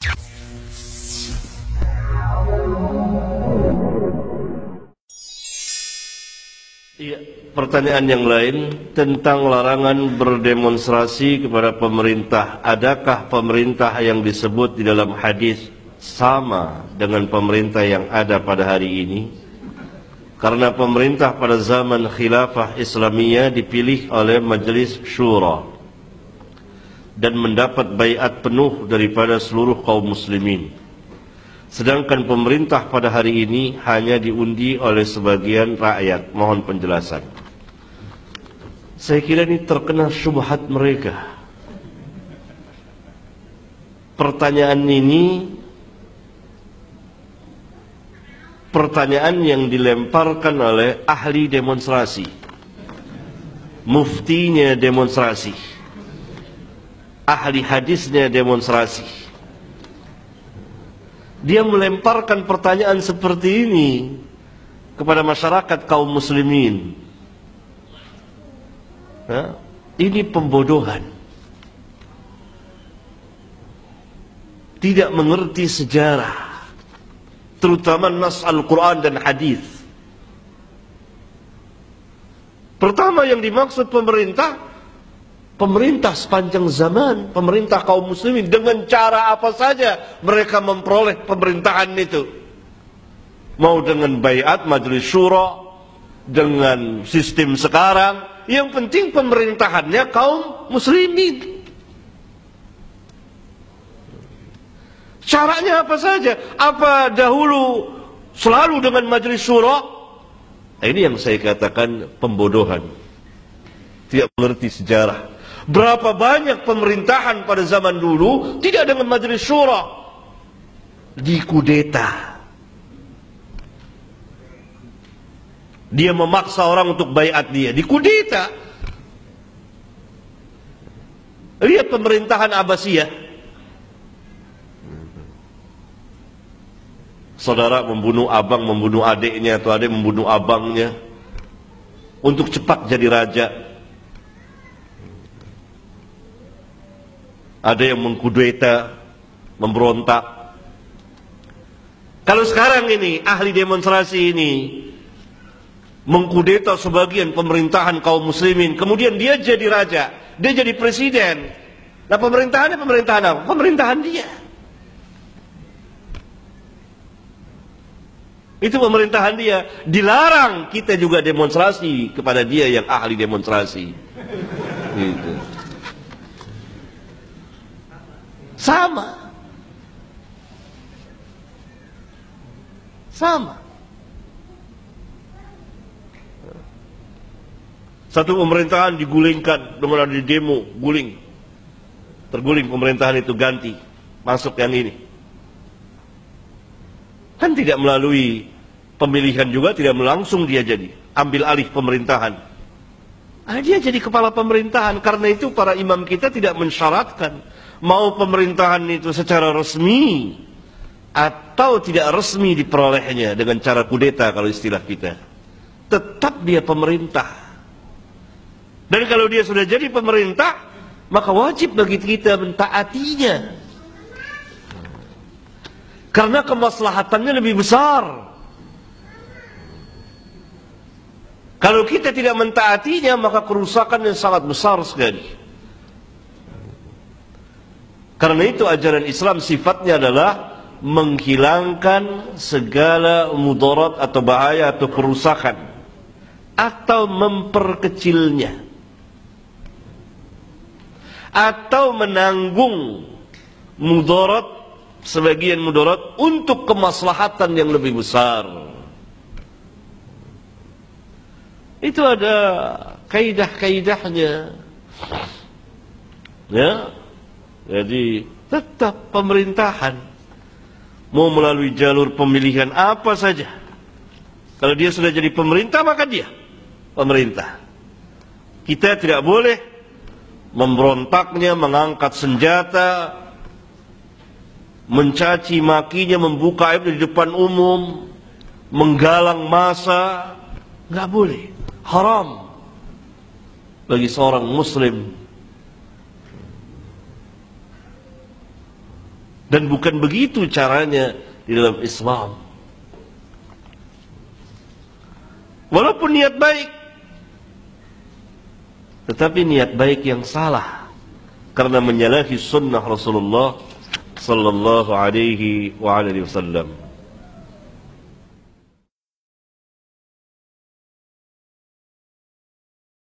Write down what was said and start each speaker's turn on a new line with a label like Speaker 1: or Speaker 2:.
Speaker 1: Iya, pertanyaan yang lain tentang larangan berdemonstrasi kepada pemerintah. Adakah pemerintah yang disebut di dalam hadis sama dengan pemerintah yang ada pada hari ini? Karena pemerintah pada zaman khilafah Islamiyah dipilih oleh Majelis Syura dan mendapat baiat penuh daripada seluruh kaum muslimin. Sedangkan pemerintah pada hari ini hanya diundi oleh sebagian rakyat. Mohon penjelasan. Saya kira ini terkena syubhat mereka. Pertanyaan ini pertanyaan yang dilemparkan oleh ahli demonstrasi, muftinya demonstrasi, ahli hadisnya demonstrasi. Dia melemparkan pertanyaan seperti ini kepada masyarakat kaum muslimin. Nah, ini pembodohan. Tidak mengerti sejarah, terutama nas Al-Quran dan hadis. Pertama yang dimaksud pemerintah sepanjang zaman, pemerintah kaum muslimin, dengan cara apa saja mereka memperoleh pemerintahan itu. Mau dengan baiat Majelis Syura, dengan sistem sekarang, yang penting pemerintahannya kaum muslimin. Caranya apa saja? Apa dahulu selalu dengan Majelis Syura? Ini yang saya katakan pembodohan. Tidak mengerti sejarah. Berapa banyak pemerintahan pada zaman dulu tidak dengan Majelis Syura, dikudeta. Dia memaksa orang untuk baiat dia, dikudeta. Lihat pemerintahan Abbasiyah. Saudara membunuh abang, membunuh adiknya, atau adik membunuh abangnya untuk cepat jadi raja. Ada yang mengkudeta, memberontak. Kalau sekarang ini ahli demonstrasi ini mengkudeta sebagian pemerintahan kaum muslimin, kemudian dia jadi raja, dia jadi presiden. Nah, pemerintahannya pemerintahan apa? Pemerintahan dia. Itu pemerintahan dia. Dilarang kita juga demonstrasi kepada dia yang ahli demonstrasi. Gitu. Sama. Satu pemerintahan digulingkan dengan ada demo, guling. Terguling pemerintahan itu, ganti. Masuk yang ini. Kan tidak melalui pemilihan juga, tidak langsung dia jadi. Ambil alih pemerintahan. Dia jadi kepala pemerintahan. Karena itu para imam kita tidak mensyaratkan mau pemerintahan itu secara resmi atau tidak resmi diperolehnya dengan cara kudeta kalau istilah kita. Tetap dia pemerintah. Dan kalau dia sudah jadi pemerintah, maka wajib bagi kita mentaatinya. Karena kemaslahatannya lebih besar. Kalau kita tidak mentaatinya, maka kerusakannya sangat besar sekali. Karena itu ajaran Islam sifatnya adalah menghilangkan segala mudarat atau bahaya atau kerusakan, atau memperkecilnya, atau menanggung mudarat, sebagian mudarat untuk kemaslahatan yang lebih besar. Itu ada kaidah-kaidahnya. Ya. Jadi tetap pemerintahan mau melalui jalur pemilihan apa saja. Kalau dia sudah jadi pemerintah, maka dia pemerintah. Kita tidak boleh memberontaknya, mengangkat senjata, mencaci makinya, membuka aib di depan umum, menggalang massa. Nggak boleh, haram bagi seorang muslim. Dan bukan begitu caranya di dalam Islam. Walaupun niat baik, tetapi niat baik yang salah karena menyalahi sunnah Rasulullah sallallahu alaihi wa alihi wasallam.